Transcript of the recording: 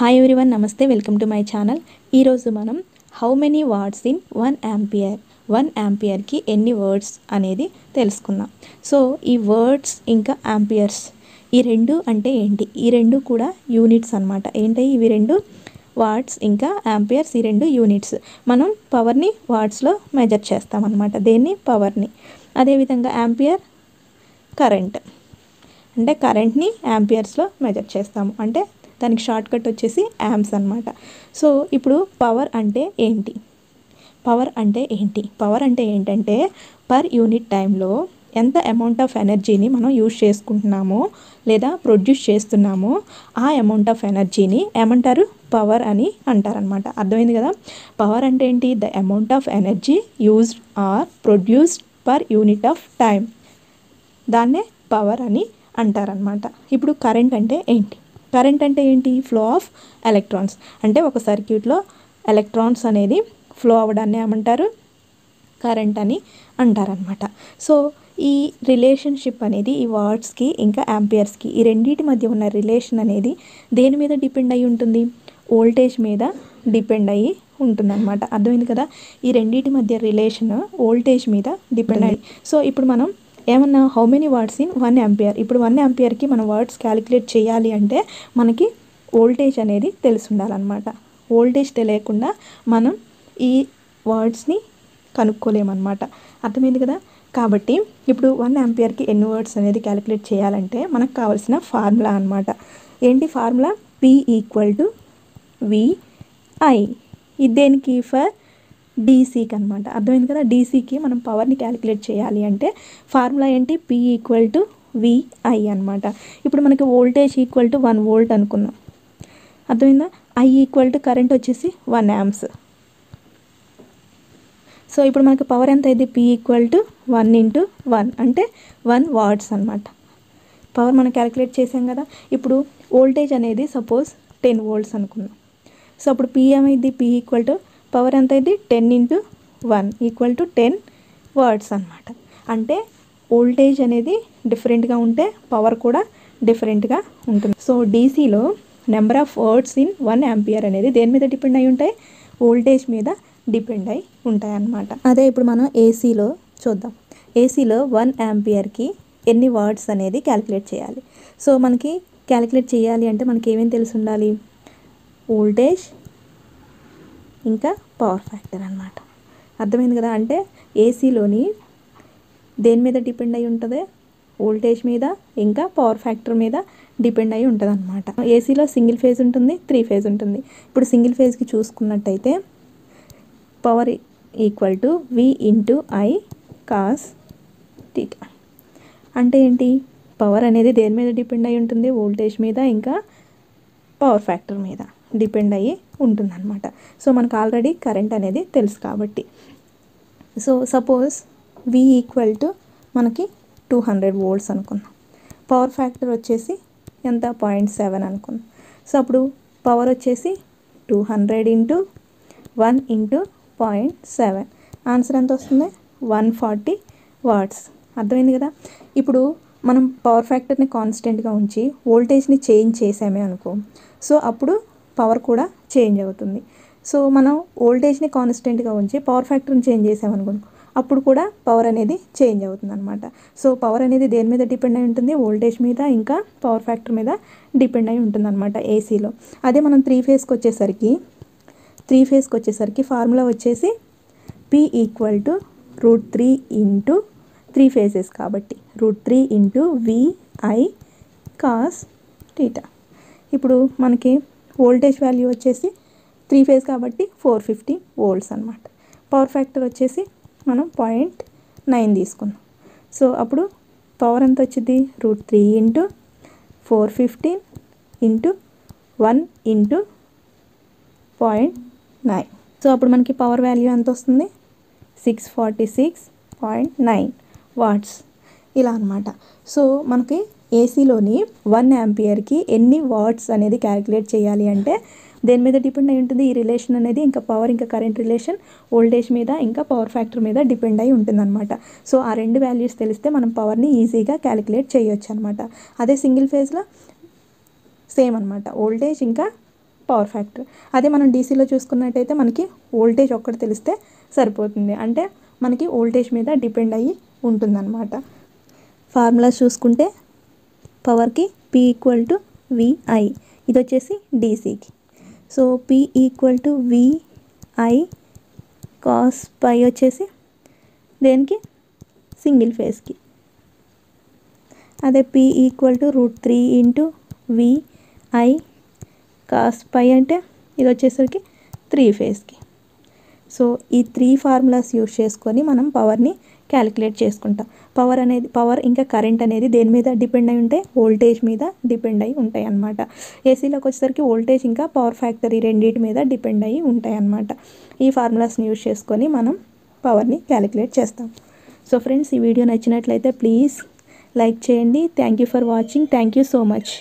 Hi everyone, నమస్తే. Welcome to my channel. ఈరోజు మనం how many what's in 1 ampere, 1 ఆంపియర్కి ఎన్ని వర్డ్స్ అనేది తెలుసుకుందాం. సో ఈ వర్డ్స్ ఇంకా ఆంపియర్స్ ఈ రెండు అంటే ఏంటి? ఈ రెండు కూడా యూనిట్స్ అనమాట. ఏంటి ఇవి? రెండు వాట్స్ ఇంకా ఆంపియర్స్, ఈ రెండు యూనిట్స్. మనం పవర్ని వాట్స్లో మెజర్ చేస్తామన్నమాట. దేన్ని? పవర్ని. అదేవిధంగా ఆంపియర్ కరెంట్, అంటే కరెంట్ని యాంపియర్స్లో మెజర్ చేస్తాము. అంటే దానికి షార్ట్ కట్ వచ్చేసి యాంప్స్ అనమాట. సో ఇప్పుడు పవర్ అంటే ఏంటి? పవర్ అంటే ఏంటి? పవర్ అంటే ఏంటంటే పర్ యూనిట్ టైంలో ఎంత అమౌంట్ ఆఫ్ ఎనర్జీని మనం యూజ్ చేసుకుంటున్నామో లేదా ప్రొడ్యూస్ చేస్తున్నామో ఆ అమౌంట్ ఆఫ్ ఎనర్జీని ఏమంటారు? పవర్ అని అంటారనమాట. అర్థమైంది కదా? పవర్ అంటే ఏంటి? The amount of energy used or produced per unit of time, దాన్నే పవర్ అని అంటారనమాట. ఇప్పుడు కరెంట్ అంటే ఏంటి? కరెంట్ అంటే ఏంటి? Flow of electrons. అంటే ఒక సర్క్యూట్లో ఎలక్ట్రాన్స్ అనేది ఫ్లో అవ్వడాన్ని ఏమంటారు? కరెంట్ అని అంటారనమాట. సో ఈ రిలేషన్షిప్ అనేది ఈ వాట్స్కి ఇంకా యాంపియర్స్కి, ఈ రెండింటి మధ్య ఉన్న రిలేషన్ అనేది దేని మీద డిపెండ్ అయి ఉంటుంది? వోల్టేజ్ మీద డిపెండ్ అయ్యి ఉంటుందన్నమాట. అర్థమైంది కదా? ఈ రెండింటి మధ్య రిలేషన్ వోల్టేజ్ మీద డిపెండ్ అయ్యి. సో ఇప్పుడు మనం ఏమన్నా how many what's in 1 ampere. ఇప్పుడు 1 ఆంపియర్కి మనం వాట్స్ క్యాలిక్యులేట్ చేయాలి అంటే మనకి వోల్టేజ్ అనేది తెలిసి ఉండాలన్నమాట. వోల్టేజ్ తెలియకుండా మనం ఈ వర్డ్స్ని కనుక్కోలేమన్నమాట. అర్థమైంది కదా? కాబట్టి ఇప్పుడు 1 ఆంపియర్కి ఎన్ని వర్డ్స్ అనేది క్యాలిక్యులేట్ చేయాలంటే మనకు కావాల్సిన ఫార్ములా అనమాట. ఏంటి ఫార్ములా? P = VI. ఇది దేనికి? ఫర్ డీసీకి అనమాట. అర్థమైంది కదా? డీసీకి మనం పవర్ని క్యాలిక్యులేట్ చేయాలి అంటే ఫార్ములా ఏంటి? P = VI అనమాట. ఇప్పుడు మనకి వోల్టేజ్ = 1 వోల్ట్ అనుకున్నాం. అర్థమైందా? I = కరెంట్ వచ్చేసి 1 amps. సో ఇప్పుడు మనకి పవర్ ఎంత అయింది? P = 1 × 1 అంటే 1 వాట్స్ అనమాట. పవర్ మనం క్యాలిక్యులేట్ చేసాం కదా. ఇప్పుడు వోల్టేజ్ అనేది సపోజ్ 10 volts అనుకున్నాం. సో అప్పుడు P ఏమైంది? P = పవర్ ఎంత అయింది? 10 × 1 = 10 వాట్స్ అనమాట. అంటే వోల్టేజ్ అనేది డిఫరెంట్గా ఉంటే పవర్ కూడా డిఫరెంట్గా ఉంటుంది. సో డీసీలో number of watts in 1 ampere అనేది దేని మీద డిపెండ్ అయి ఉంటాయి? వోల్టేజ్ మీద డిపెండ్ అయి ఉంటాయి అన్నమాట. అదే ఇప్పుడు మనం ఏసీలో చూద్దాం. ఏసీలో 1 ఆంపియర్కి ఎన్ని వాట్స్ అనేది క్యాలిక్యులేట్ చేయాలి. సో మనకి క్యాలిక్యులేట్ చేయాలి అంటే మనకి ఏమేమి తెలిసి ఉండాలి? వోల్టేజ్ ఇంకా పవర్ ఫ్యాక్టర్ అనమాట. అర్థమైంది కదా? అంటే ఏసీలోని దేని మీద డిపెండ్ అయి ఉంటుంది? వోల్టేజ్ మీద ఇంకా పవర్ ఫ్యాక్టర్ మీద డిపెండ్ అయి ఉంటుంది అనమాట. ఏసీలో సింగిల్ ఫేజ్ ఉంటుంది, 3 phase ఉంటుంది. ఇప్పుడు సింగిల్ ఫేజ్కి చూసుకున్నట్టయితే పవర్ = V × I cos θ. అంటే ఏంటి? పవర్ అనేది దేని మీద డిపెండ్ అయి ఉంటుంది? వోల్టేజ్ మీద ఇంకా పవర్ ఫ్యాక్టర్ మీద డిపెండ్ అయ్యి ఉంటుందన్నమాట. సో మనకు ఆల్రెడీ కరెంట్ అనేది తెలుసు కాబట్టి. సో సపోజ్ V = మనకి 200 volts అనుకున్నాం. పవర్ ఫ్యాక్టర్ వచ్చేసి ఎంత? 0.7 అనుకున్నాం. సో అప్పుడు పవర్ వచ్చేసి 200 × 1 × 0.7. ఆన్సర్ ఎంత వస్తుంది? 140 వాట్స్. అర్థమైంది కదా? ఇప్పుడు మనం పవర్ ఫ్యాక్టర్ని కాన్స్టెంట్గా ఉంచి వోల్టేజ్ని చేంజ్ చేసామే అనుకో, సో అప్పుడు పవర్ కూడా చేంజ్ అవుతుంది. సో మనం వోల్టేజ్ని కాన్స్టెంట్గా ఉంచి పవర్ ఫ్యాక్టర్ని చేంజ్ చేసామనుకో, అప్పుడు కూడా పవర్ అనేది చేంజ్ అవుతుంది అనమాట. సో పవర్ అనేది దేని మీద డిపెండ్ అయి ఉంటుంది? వోల్టేజ్ మీద ఇంకా పవర్ ఫ్యాక్టర్ మీద డిపెండ్ అయి ఉంటుంది అనమాట ఏసీలో. అదే మనం 3 phase ఫార్ములా వచ్చేసి P = √3 × 3 phases కాబట్టి √3 × VI cos θ. ఇప్పుడు మనకి వోల్టేజ్ వాల్యూ వచ్చేసి 3 phase కాబట్టి 450 volts అనమాట. పవర్ ఫ్యాక్టర్ వచ్చేసి మనం 0.9 తీసుకున్నాం. సో అప్పుడు పవర్ ఎంత వచ్చింది? √3 × 415 × 1 × 0.9. సో అప్పుడు మనకి పవర్ వాల్యూ ఎంత వస్తుంది? 646.9 వాట్స్. ఇలా అనమాట. సో మనకి ఏసీలోని 1 ఆంపియర్కి ఎన్ని వాట్స్ అనేది క్యాలిక్యులేట్ చేయాలి అంటే దేని మీద డిపెండ్ అయి ఉంటుంది? ఈ రిలేషన్ అనేది ఇంకా పవర్ ఇంకా కరెంట్ రిలేషన్ వోల్టేజ్ మీద ఇంకా పవర్ ఫ్యాక్టర్ మీద డిపెండ్ అయి ఉంటుందన్నమాట. సో ఆ రెండు వాల్యూస్ తెలిస్తే మనం పవర్ని ఈజీగా క్యాలిక్యులేట్ చేయొచ్చు అనమాట. అదే సింగిల్ ఫేజ్లో సేమ్ అనమాట. వోల్టేజ్ ఇంకా పవర్ ఫ్యాక్టర్. అదే మనం డీసీలో చూసుకున్నట్టయితే మనకి వోల్టేజ్ ఒక్కటి తెలిస్తే సరిపోతుంది, అంటే మనకి వోల్టేజ్ మీద డిపెండ్ అయ్యి ఉంటుందన్నమాట. ఫార్ములాస్ చూసుకుంటే పవర్కి P = VI, ఇది వచ్చేసి డీసీకి. సో P = VI cos π వచ్చేసి దేనికి, సింగిల్ ఫేజ్కి. అదే P = √3 × VI cos π అంటే ఇది వచ్చేసరికి 3 ఫేజ్కి. సో ఈ 3 ఫార్ములాస్ యూజ్ చేసుకొని మనం పవర్ని క్యాలిక్యులేట్ చేసుకుంటాం. పవర్ ఇంకా కరెంట్ అనేది దేని మీద డిపెండ్ అయి ఉంటాయి, వోల్టేజ్ మీద డిపెండ్ అయి ఉంటాయి అన్నమాట. ఏసీలోకి వచ్చేసరికి వోల్టేజ్ ఇంకా పవర్ ఫ్యాక్టర్ ఈ రెండింటి మీద డిపెండ్ అయ్యి ఉంటాయి అన్నమాట. ఈ ఫార్ములాస్ని యూజ్ చేసుకొని మనం పవర్ని క్యాలిక్యులేట్ చేస్తాం. సో ఫ్రెండ్స్, ఈ వీడియో నచ్చినట్లయితే ప్లీజ్ లైక్ చేయండి. Thank you for watching. Thank you so much.